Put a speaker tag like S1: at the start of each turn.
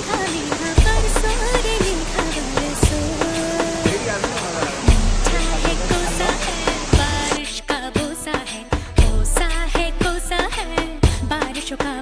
S1: मीठा मीठा परसों रे मीठा बरसों। मीठा है कोसा है बारिश का बोसा है, कोसा है बारिशों का